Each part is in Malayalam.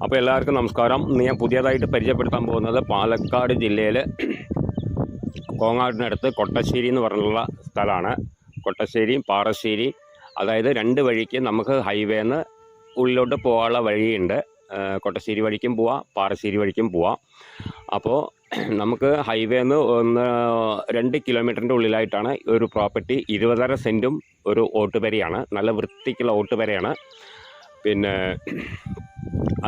അപ്പോൾ എല്ലാവർക്കും നമസ്കാരം. ഞാൻ പുതിയതായിട്ട് പരിചയപ്പെടുത്താൻ പോകുന്നത് പാലക്കാട് ജില്ലയിൽ കോങ്ങാടിനടുത്ത് കൊട്ടശ്ശേരി എന്ന് പറഞ്ഞുള്ള സ്ഥലമാണ്. കൊട്ടശ്ശേരിയും പാറശ്ശേരിയും, അതായത് രണ്ട് വഴിക്ക് നമുക്ക് ഹൈവേന്ന് ഉള്ളിലോട്ട് പോകാനുള്ള വഴിയുണ്ട്. കൊട്ടശ്ശേരി വഴിക്കും പോവാം, പാറശ്ശേരി വഴിക്കും പോവാം. അപ്പോൾ നമുക്ക് ഹൈവേന്ന് 2 കിലോമീറ്ററിൻ്റെ ഉള്ളിലായിട്ടാണ് ഒരു പ്രോപ്പർട്ടി. 20.5 സെൻറ്റും ഒരു ഓട്ടുപരയാണ്. നല്ല വൃത്തിക്കുള്ള ഓട്ടുപരയാണ്. പിന്നെ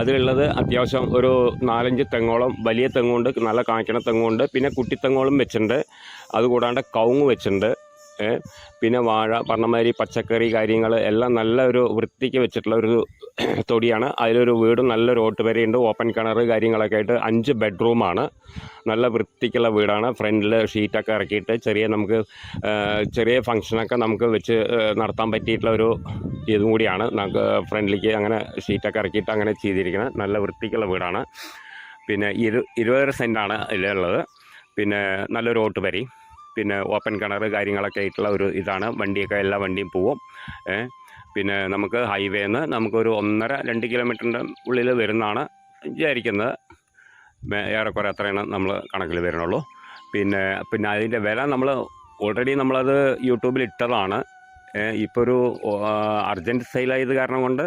അതിലുള്ളത് അത്യാവശ്യം ഒരു 4-5 തെങ്ങോളം, വലിയ തെങ്ങുണ്ട്, നല്ല കായ്ക്കണ തെങ്ങുണ്ട്, പിന്നെ കുട്ടിത്തെങ്ങോളം വെച്ചിട്ടുണ്ട്. അതുകൂടാണ്ട് കവുങ്ങ് വെച്ചിട്ടുണ്ട്. പിന്നെ വാഴ, പറഞ്ഞമാതിരി പച്ചക്കറി കാര്യങ്ങൾ എല്ലാം നല്ല ഒരു വൃത്തിക്ക് വെച്ചിട്ടുള്ള ഒരു തൊടിയാണ്. അതിലൊരു വീടും നല്ലൊരു ഓട്ടുപരയുണ്ട്, ഓപ്പൺ കിണർ കാര്യങ്ങളൊക്കെ ആയിട്ട് 5 ബെഡ്റൂമാണ്. നല്ല വൃത്തിക്കുള്ള വീടാണ്. ഫ്രണ്ടിൽ ഷീറ്റൊക്കെ ഇറക്കിയിട്ട് നമുക്ക് ചെറിയ ഫങ്ഷനൊക്കെ നമുക്ക് വെച്ച് നടത്താൻ പറ്റിയിട്ടുള്ള ഒരു ഇതും കൂടിയാണ്. നമുക്ക് ഫ്രണ്ടിലേക്ക് അങ്ങനെ ഷീറ്റൊക്കെ ഇറക്കിയിട്ട് അങ്ങനെ ചെയ്തിരിക്കുന്നത്. നല്ല വൃത്തിക്കുള്ള വീടാണ്. പിന്നെ 20 സെൻറ്റാണ് ഇതിലുള്ളത്. പിന്നെ നല്ലൊരു ഓട്ടുപരയും, പിന്നെ ഓപ്പൺ കിണർ കാര്യങ്ങളൊക്കെ ആയിട്ടുള്ള ഒരു ഇതാണ്. വണ്ടിയൊക്കെ എല്ലാ വണ്ടിയും പോവും. പിന്നെ നമുക്ക് ഹൈവേന്ന് നമുക്കൊരു 1.5-2 കിലോമീറ്ററിൻ്റെ ഉള്ളിൽ വരുന്നതാണ് വിചാരിക്കുന്നത്. ഏറെക്കുറെ അത്രയാണ് നമ്മൾ കണക്കിൽ വരുന്നുള്ളൂ. പിന്നെ അതിൻ്റെ വില നമ്മൾ ഓൾറെഡി നമ്മളത് യൂട്യൂബിൽ ഇട്ടതാണ്. ഇപ്പോൾ ഒരു അർജൻറ്റ് സെയിലായത് കാരണം കൊണ്ട്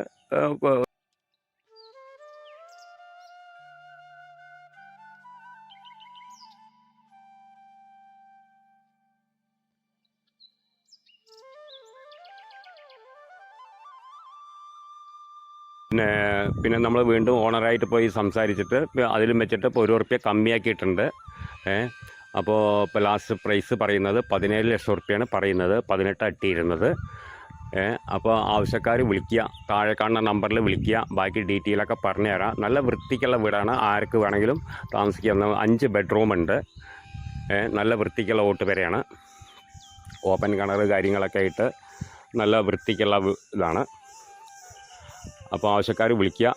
പിന്നെ നമ്മൾ വീണ്ടും ഓണറായിട്ട് പോയി സംസാരിച്ചിട്ട് അതിലും വെച്ചിട്ട് ഇപ്പോൾ ₹1 കമ്മിയാക്കിയിട്ടുണ്ട്. അപ്പോൾ ഇപ്പോൾ ലാസ്റ്റ് പ്രൈസ് പറയുന്നത് 17 ലക്ഷം റുപ്യാണ് പറയുന്നത്. 18 അട്ടിയിരുന്നത്. അപ്പോൾ ആവശ്യക്കാർ വിളിക്കുക, താഴെ കാണുന്ന നമ്പറിൽ വിളിക്കുക. ബാക്കി ഡീറ്റെയിലൊക്കെ പറഞ്ഞു തരാം. നല്ല വൃത്തിക്കുള്ള വീടാണ്, ആർക്ക് വേണമെങ്കിലും താമസിക്കാവുന്ന. 5 ബെഡ്റൂമുണ്ട്. നല്ല വൃത്തിക്കുള്ള ഓട്ടുപരയാണ്. ഓപ്പൺ കിണർ കാര്യങ്ങളൊക്കെ ആയിട്ട് നല്ല വൃത്തിക്കുള്ള ഇതാണ്. അപ്പോൾ ആവശ്യക്കാർ വിളിക്കുക.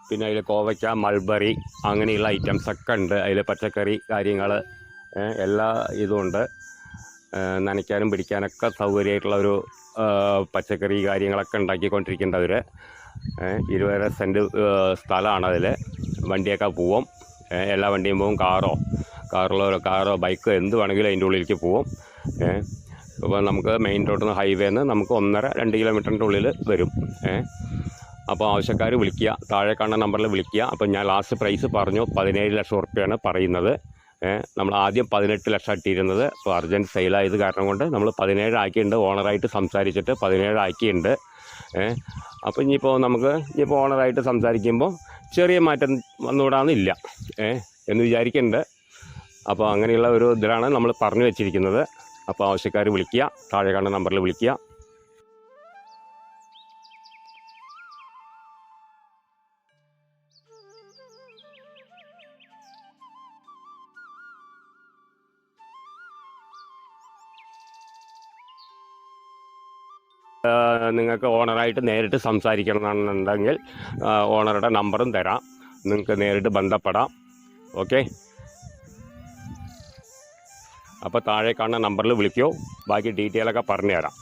പിന്നെ അതിൽ കോവയ്ക്ക, മൾബറി അങ്ങനെയുള്ള ഐറ്റംസൊക്കെ ഉണ്ട്. അതിൽ പച്ചക്കറി കാര്യങ്ങൾ എല്ലാ ഇതുമുണ്ട്. നനയ്ക്കാനും പിടിക്കാനൊക്കെ സൗകര്യമായിട്ടുള്ള ഒരു പച്ചക്കറി കാര്യങ്ങളൊക്കെ ഉണ്ടാക്കിക്കൊണ്ടിരിക്കേണ്ടവർ. 20 സെൻറ്റ് സ്ഥലമാണ്. അതിൽ വണ്ടിയൊക്കെ പോവും. എല്ലാ വണ്ടിയും പോവും. കാറോ ബൈക്കോ എന്ത് വേണമെങ്കിലും അതിൻ്റെ ഉള്ളിലേക്ക് പോവും. അപ്പോൾ നമുക്ക് മെയിൻ റോഡിൽ നിന്ന് ഹൈവേന്ന് നമുക്ക് 1.5-2 കിലോമീറ്ററിൻ്റെ ഉള്ളിൽ വരും. അപ്പോൾ ആവശ്യക്കാർ വിളിക്കുക, താഴെ കാണുന്ന നമ്പറിൽ വിളിക്കുക. അപ്പോൾ ഞാൻ ലാസ്റ്റ് പ്രൈസ് പറഞ്ഞു 17 ലക്ഷം റുപ്യാണ് പറയുന്നത്. നമ്മൾ ആദ്യം 18 ലക്ഷം ഇട്ടിരുന്നത്. അപ്പോൾ അർജൻറ്റ് സെയിലായത് കാരണം കൊണ്ട് നമ്മൾ 17 ആക്കിയിട്ടുണ്ട്. ഓണറായിട്ട് സംസാരിച്ചിട്ട് 17 ആക്കിയിട്ടുണ്ട്. അപ്പോൾ ഇനിയിപ്പോൾ ഓണറായിട്ട് സംസാരിക്കുമ്പോൾ ചെറിയ മാറ്റം വന്നുകൂടാന്നില്ല എന്ന് വിചാരിക്കുന്നുണ്ട്. അപ്പോൾ അങ്ങനെയുള്ള ഒരു ഇതിലാണ് നമ്മൾ പറഞ്ഞു വെച്ചിരിക്കുന്നത്. അപ്പോൾ ആവശ്യക്കാർ വിളിക്കുക, താഴെ കാണുന്ന നമ്പറിൽ വിളിക്കുക. നിങ്ങൾക്ക് ഓണറായിട്ട് നേരിട്ട് സംസാരിക്കണമെന്നുണ്ടെങ്കിൽ ഓണറുടെ നമ്പറും തരാം. നിങ്ങൾക്ക് നേരിട്ട് ബന്ധപ്പെടാം. ഓക്കെ. അപ്പോൾ താഴെ കാണുന്ന നമ്പറിൽ വിളിക്കൂ. ബാക്കി ഡീറ്റെയിലൊക്കെ പറഞ്ഞു തരാം.